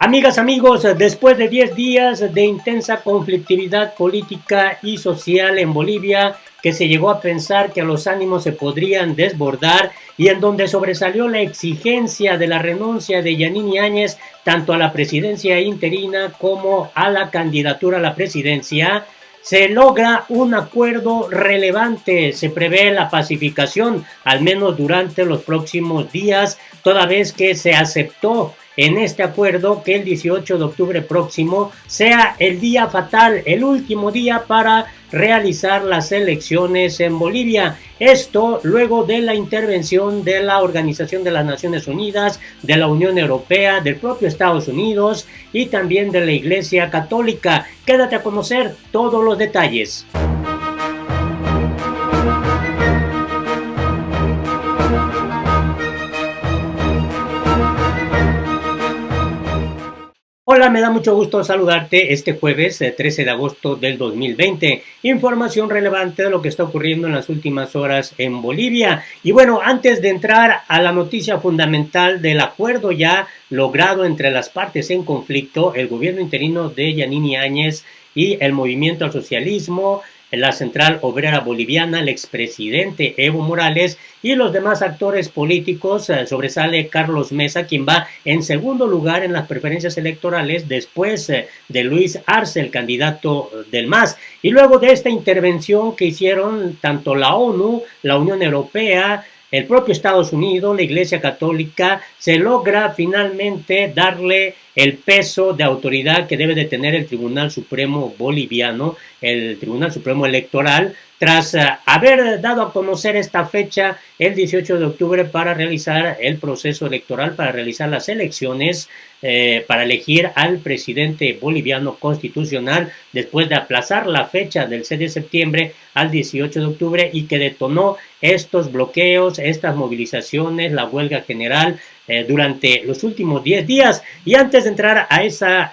Amigas, amigos, después de 10 días de intensa conflictividad política y social en Bolivia, que se llegó a pensar que los ánimos se podrían desbordar y en donde sobresalió la exigencia de la renuncia de Yanine Áñez tanto a la presidencia interina como a la candidatura a la presidencia, se logra un acuerdo relevante. Se prevé la pacificación, al menos durante los próximos días, toda vez que se aceptó en este acuerdo que el 18 de octubre próximo sea el día fatal, el último día para realizar las elecciones en Bolivia. Esto luego de la intervención de la Organización de las Naciones Unidas, de la Unión Europea, del propio Estados Unidos y también de la Iglesia Católica. Quédate a conocer todos los detalles. Hola, me da mucho gusto saludarte este jueves 13 de agosto del 2020. Información relevante de lo que está ocurriendo en las últimas horas en Bolivia. Y bueno, antes de entrar a la noticia fundamental del acuerdo ya logrado entre las partes en conflicto, el gobierno interino de Yanine Áñez y el Movimiento al Socialismo, la Central Obrera Boliviana, el expresidente Evo Morales y los demás actores políticos, sobresale Carlos Mesa, quien va en segundo lugar en las preferencias electorales después de Luis Arce, el candidato del MAS. Y luego de esta intervención que hicieron tanto la ONU, la Unión Europea, el propio Estados Unidos, la Iglesia Católica, se logra finalmente darle el peso de autoridad que debe de tener el Tribunal Supremo Boliviano, el Tribunal Supremo Electoral, tras haber dado a conocer esta fecha, el 18 de octubre, para realizar el proceso electoral, para realizar las elecciones, para elegir al presidente boliviano constitucional, después de aplazar la fecha del 6 de septiembre al 18 de octubre y que detonó estos bloqueos, estas movilizaciones, la huelga general durante los últimos 10 días. Y antes de entrar a esa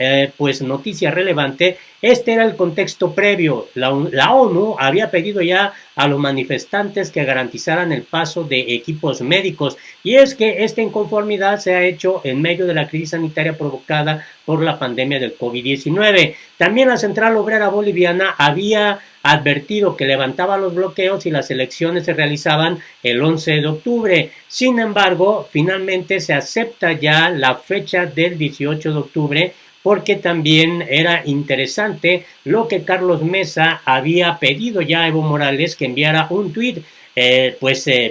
noticia relevante, este era el contexto previo. La ONU había pedido ya a los manifestantes que garantizaran el paso de equipos médicos, y es que esta inconformidad se ha hecho en medio de la crisis sanitaria provocada por la pandemia del COVID-19. También la Central Obrera Boliviana había advertido que levantaba los bloqueos y las elecciones se realizaban el 11 de octubre. Sin embargo, finalmente se acepta ya la fecha del 18 de octubre, porque también era interesante lo que Carlos Mesa había pedido ya a Evo Morales, que enviara un tuit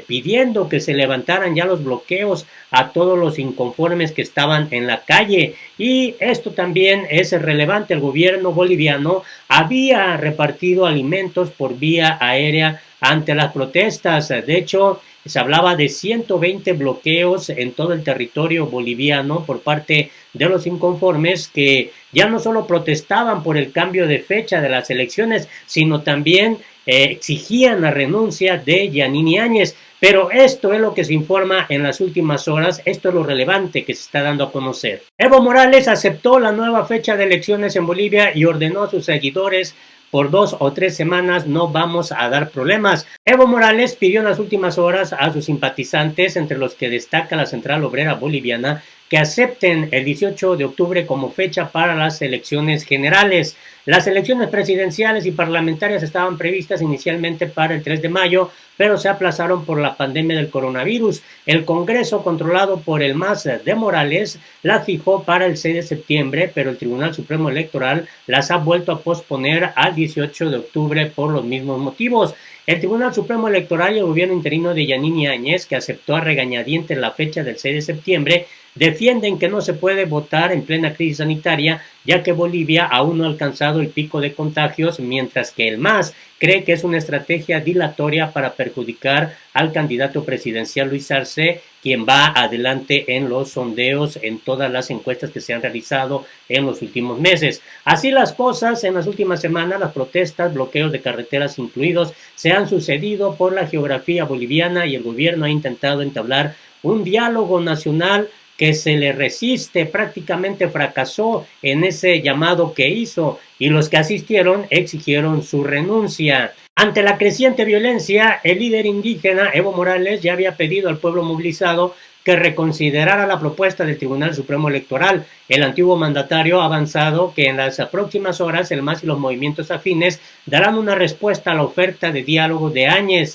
pidiendo que se levantaran ya los bloqueos a todos los inconformes que estaban en la calle. Y esto también es relevante. El gobierno boliviano había repartido alimentos por vía aérea ante las protestas. De hecho, se hablaba de 120 bloqueos en todo el territorio boliviano por parte de los inconformes, que ya no solo protestaban por el cambio de fecha de las elecciones, sino también exigían la renuncia de Yanine Áñez. Pero esto es lo que se informa en las últimas horas, esto es lo relevante que se está dando a conocer. Evo Morales aceptó la nueva fecha de elecciones en Bolivia y ordenó a sus seguidores: por 2 o 3 semanas no vamos a dar problemas. Evo Morales pidió en las últimas horas a sus simpatizantes, entre los que destaca la Central Obrera Boliviana, que acepten el 18 de octubre como fecha para las elecciones generales. Las elecciones presidenciales y parlamentarias estaban previstas inicialmente para el 3 de mayo, pero se aplazaron por la pandemia del coronavirus. El Congreso, controlado por el MAS de Morales, la fijó para el 6 de septiembre, pero el Tribunal Supremo Electoral las ha vuelto a posponer al 18 de octubre por los mismos motivos. El Tribunal Supremo Electoral y el gobierno interino de Yanine Áñez, que aceptó a regañadientes la fecha del 6 de septiembre, defienden que no se puede votar en plena crisis sanitaria, ya que Bolivia aún no ha alcanzado el pico de contagios, mientras que el MAS cree que es una estrategia dilatoria para perjudicar al candidato presidencial Luis Arce, quien va adelante en los sondeos en todas las encuestas que se han realizado en los últimos meses. Así las cosas, en las últimas semanas las protestas, bloqueos de carreteras incluidos, se han sucedido por la geografía boliviana y el gobierno ha intentado entablar un diálogo nacional que se le resiste, prácticamente fracasó en ese llamado que hizo, y los que asistieron exigieron su renuncia. Ante la creciente violencia, el líder indígena Evo Morales ya había pedido al pueblo movilizado que reconsiderara la propuesta del Tribunal Supremo Electoral. El antiguo mandatario ha avanzado que en las próximas horas el MAS y los movimientos afines darán una respuesta a la oferta de diálogo de Áñez.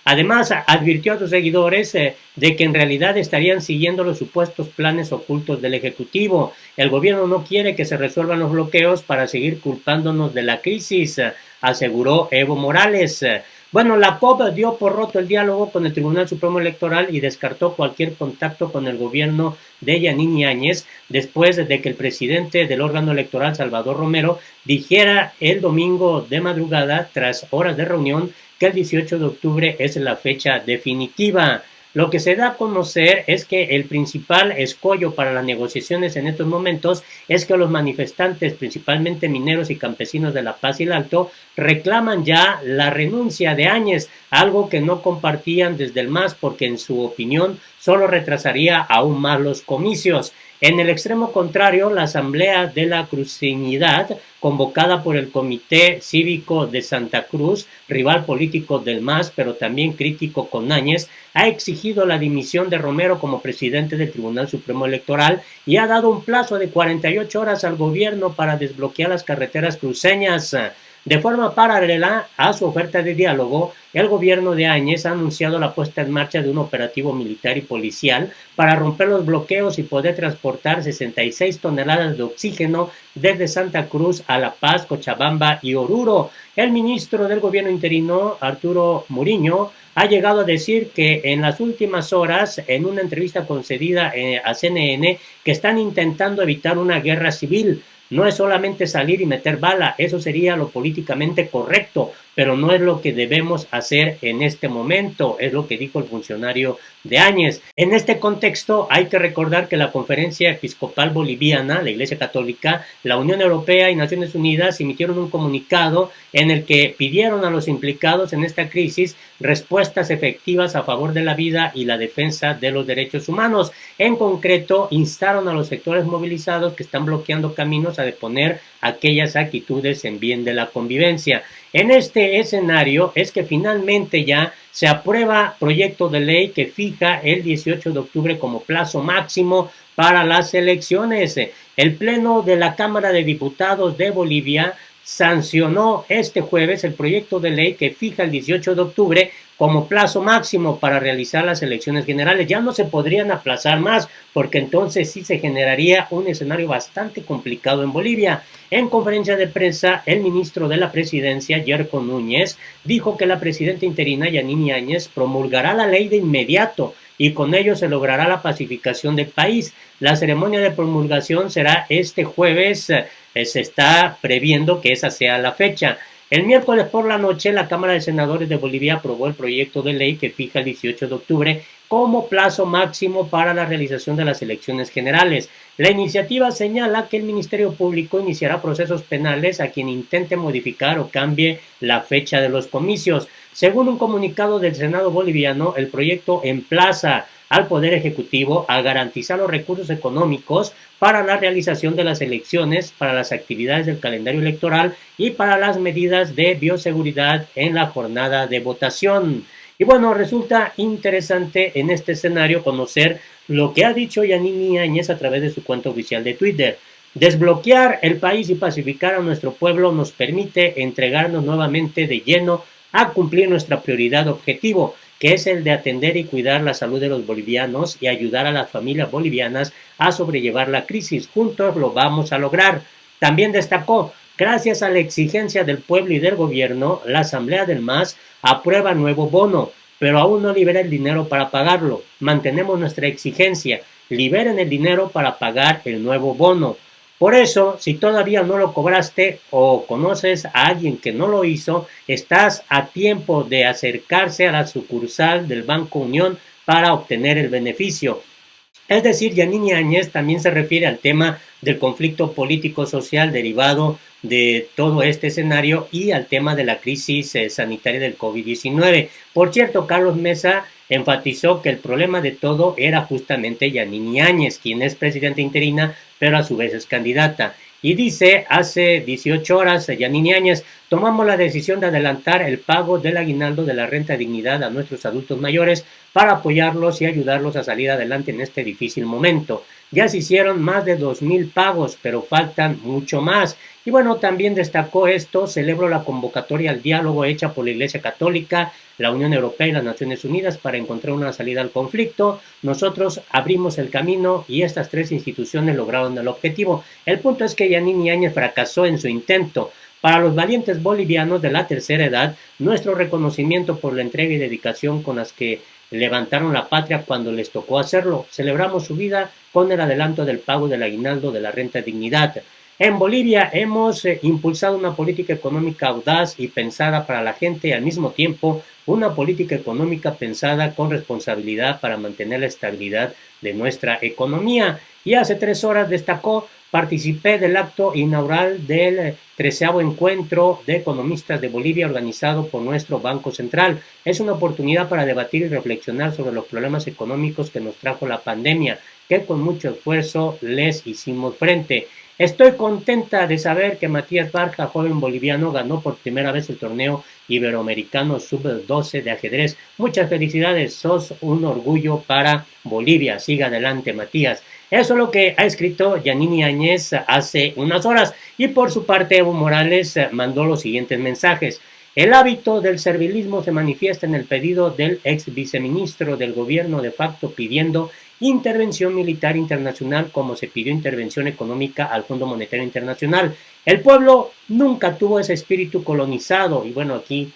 Además, advirtió a sus seguidores de que en realidad estarían siguiendo los supuestos planes ocultos del Ejecutivo. El gobierno no quiere que se resuelvan los bloqueos para seguir culpándonos de la crisis, aseguró Evo Morales. Bueno, la COP dio por roto el diálogo con el Tribunal Supremo Electoral y descartó cualquier contacto con el gobierno de Yanine Áñez después de que el presidente del órgano electoral, Salvador Romero, dijera el domingo de madrugada, tras horas de reunión, que el 18 de octubre es la fecha definitiva. Lo que se da a conocer es que el principal escollo para las negociaciones en estos momentos es que los manifestantes, principalmente mineros y campesinos de La Paz y el Alto, reclaman ya la renuncia de Áñez, algo que no compartían desde el MAS porque en su opinión solo retrasaría aún más los comicios. En el extremo contrario, la Asamblea de la Cruceñidad, convocada por el Comité Cívico de Santa Cruz, rival político del MAS, pero también crítico con Áñez, ha exigido la dimisión de Romero como presidente del Tribunal Supremo Electoral y ha dado un plazo de 48 horas al gobierno para desbloquear las carreteras cruceñas. De forma paralela a su oferta de diálogo, el gobierno de Áñez ha anunciado la puesta en marcha de un operativo militar y policial para romper los bloqueos y poder transportar 66 toneladas de oxígeno desde Santa Cruz a La Paz, Cochabamba y Oruro. El ministro del gobierno interino, Arturo Muriño, ha llegado a decir que en las últimas horas, en una entrevista concedida a CNN, que están intentando evitar una guerra civil. No es solamente salir y meter bala, eso sería lo políticamente correcto, pero no es lo que debemos hacer en este momento, es lo que dijo el funcionario de Áñez. En este contexto hay que recordar que la Conferencia Episcopal Boliviana, la Iglesia Católica, la Unión Europea y Naciones Unidas emitieron un comunicado en el que pidieron a los implicados en esta crisis respuestas efectivas a favor de la vida y la defensa de los derechos humanos. En concreto, instaron a los sectores movilizados que están bloqueando caminos a deponer aquellas actitudes en bien de la convivencia. En este escenario es que finalmente ya se aprueba proyecto de ley que fija el 18 de octubre como plazo máximo para las elecciones. El Pleno de la Cámara de Diputados de Bolivia sancionó este jueves el proyecto de ley que fija el 18 de octubre como plazo máximo para realizar las elecciones generales. Ya no se podrían aplazar más, porque entonces sí se generaría un escenario bastante complicado en Bolivia. En conferencia de prensa, el ministro de la Presidencia, Yerko Núñez, dijo que la presidenta interina, Yanine Áñez, promulgará la ley de inmediato y con ello se logrará la pacificación del país. La ceremonia de promulgación será este jueves, se está previendo que esa sea la fecha. El miércoles por la noche, la Cámara de Senadores de Bolivia aprobó el proyecto de ley que fija el 18 de octubre como plazo máximo para la realización de las elecciones generales. La iniciativa señala que el Ministerio Público iniciará procesos penales a quien intente modificar o cambie la fecha de los comicios. Según un comunicado del Senado boliviano, el proyecto emplaza al Poder Ejecutivo a garantizar los recursos económicos para la realización de las elecciones, para las actividades del calendario electoral y para las medidas de bioseguridad en la jornada de votación. Y bueno, resulta interesante en este escenario conocer lo que ha dicho Yanine Áñez a través de su cuenta oficial de Twitter. Desbloquear el país y pacificar a nuestro pueblo nos permite entregarnos nuevamente de lleno a cumplir nuestra prioridad objetivo, que es el de atender y cuidar la salud de los bolivianos y ayudar a las familias bolivianas a sobrellevar la crisis. Juntos lo vamos a lograr. También destacó, gracias a la exigencia del pueblo y del gobierno, la Asamblea del MAS aprueba nuevo bono, pero aún no libera el dinero para pagarlo. Mantenemos nuestra exigencia, liberen el dinero para pagar el nuevo bono. Por eso, si todavía no lo cobraste o conoces a alguien que no lo hizo, estás a tiempo de acercarse a la sucursal del Banco Unión para obtener el beneficio. Es decir, Yanine Áñez también se refiere al tema del conflicto político-social derivado de todo este escenario y al tema de la crisis sanitaria del COVID-19. Por cierto, Carlos Mesa enfatizó que el problema de todo era justamente Yanine Áñez, quien es presidenta interina, pero a su vez es candidata. y dice, hace 18 horas, Yanini Áñez, tomamos la decisión de adelantar el pago del aguinaldo de la renta de dignidad a nuestros adultos mayores para apoyarlos y ayudarlos a salir adelante en este difícil momento. Ya se hicieron más de 2,000 pagos, pero faltan mucho más. Y bueno, también destacó esto, celebro la convocatoria al diálogo hecha por la Iglesia Católica, la Unión Europea y las Naciones Unidas para encontrar una salida al conflicto. Nosotros abrimos el camino y estas tres instituciones lograron el objetivo. El punto es que Yanini Áñez fracasó en su intento. Para los valientes bolivianos de la tercera edad, nuestro reconocimiento por la entrega y dedicación con las que levantaron la patria cuando les tocó hacerlo. Celebramos su vida con el adelanto del pago del aguinaldo de la renta de dignidad. En Bolivia hemos impulsado una política económica audaz y pensada para la gente y al mismo tiempo una política económica pensada con responsabilidad para mantener la estabilidad de nuestra economía. Y hace 3 horas destacó, participé del acto inaugural del 13º encuentro de economistas de Bolivia organizado por nuestro Banco Central. Es una oportunidad para debatir y reflexionar sobre los problemas económicos que nos trajo la pandemia, que con mucho esfuerzo les hicimos frente. Estoy contenta de saber que Matías Barja, joven boliviano, ganó por primera vez el torneo iberoamericano sub-12 de ajedrez. Muchas felicidades, sos un orgullo para Bolivia. Siga adelante, Matías. Eso es lo que ha escrito Yanini Áñez hace unas horas. Y por su parte, Evo Morales mandó los siguientes mensajes. El hábito del servilismo se manifiesta en el pedido del ex viceministro del gobierno de facto pidiendo intervención militar internacional como se pidió intervención económica al Fondo Monetario Internacional. El pueblo nunca tuvo ese espíritu colonizado y bueno, aquí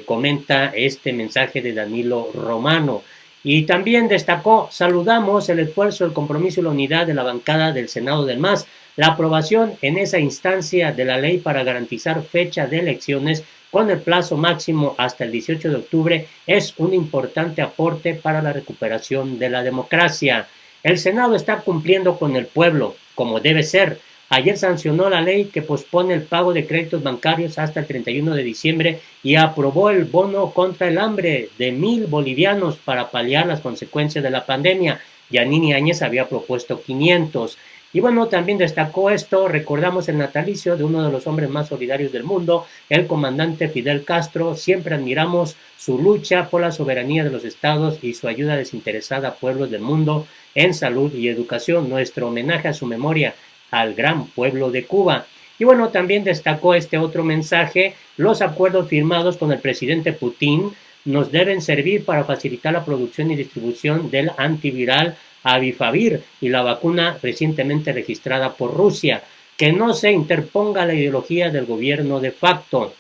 comenta este mensaje de Danilo Romano. Y también destacó, saludamos el esfuerzo, el compromiso y la unidad de la bancada del Senado del MAS, la aprobación en esa instancia de la ley para garantizar fecha de elecciones con el plazo máximo hasta el 18 de octubre es un importante aporte para la recuperación de la democracia. El Senado está cumpliendo con el pueblo, como debe ser. Ayer sancionó la ley que pospone el pago de créditos bancarios hasta el 31 de diciembre y aprobó el bono contra el hambre de 1,000 bolivianos para paliar las consecuencias de la pandemia. Yanini Áñez había propuesto 500. Y bueno, también destacó esto, recordamos el natalicio de uno de los hombres más solidarios del mundo, el comandante Fidel Castro. Siempre admiramos su lucha por la soberanía de los estados y su ayuda desinteresada a pueblos del mundo en salud y educación. Nuestro homenaje a su memoria al gran pueblo de Cuba. Y bueno, también destacó este otro mensaje, los acuerdos firmados con el presidente Putin nos deben servir para facilitar la producción y distribución del antiviral Avifavir y la vacuna recientemente registrada por Rusia, que no se interponga la ideología del gobierno de facto.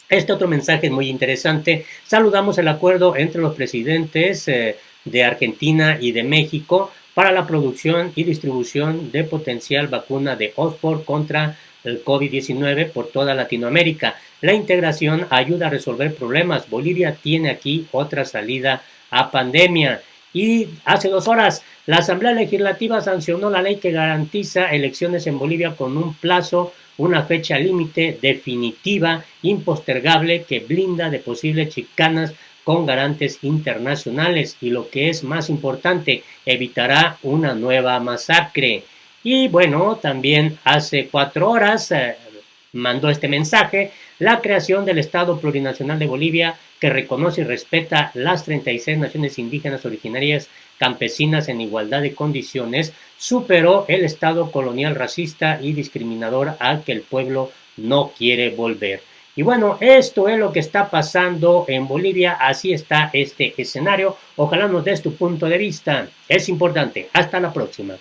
Este otro mensaje es muy interesante. Saludamos el acuerdo entre los presidentes de Argentina y de México para la producción y distribución de potencial vacuna de Oxford contra el COVID-19 por toda Latinoamérica. La integración ayuda a resolver problemas. Bolivia tiene aquí otra salida a pandemia. Y hace 2 horas, la Asamblea Legislativa sancionó la ley que garantiza elecciones en Bolivia con un plazo, una fecha límite definitiva, impostergable, que blinda de posibles chicanas con garantes internacionales y lo que es más importante, evitará una nueva masacre. Y bueno, también hace 4 horas mandó este mensaje, la creación del Estado Plurinacional de Bolivia que reconoce y respeta las 36 naciones indígenas originarias campesinas en igualdad de condiciones, superó el Estado colonial racista y discriminador al que el pueblo no quiere volver. Y bueno, esto es lo que está pasando en Bolivia, así está este escenario. Ojalá nos des tu punto de vista, es importante. Hasta la próxima.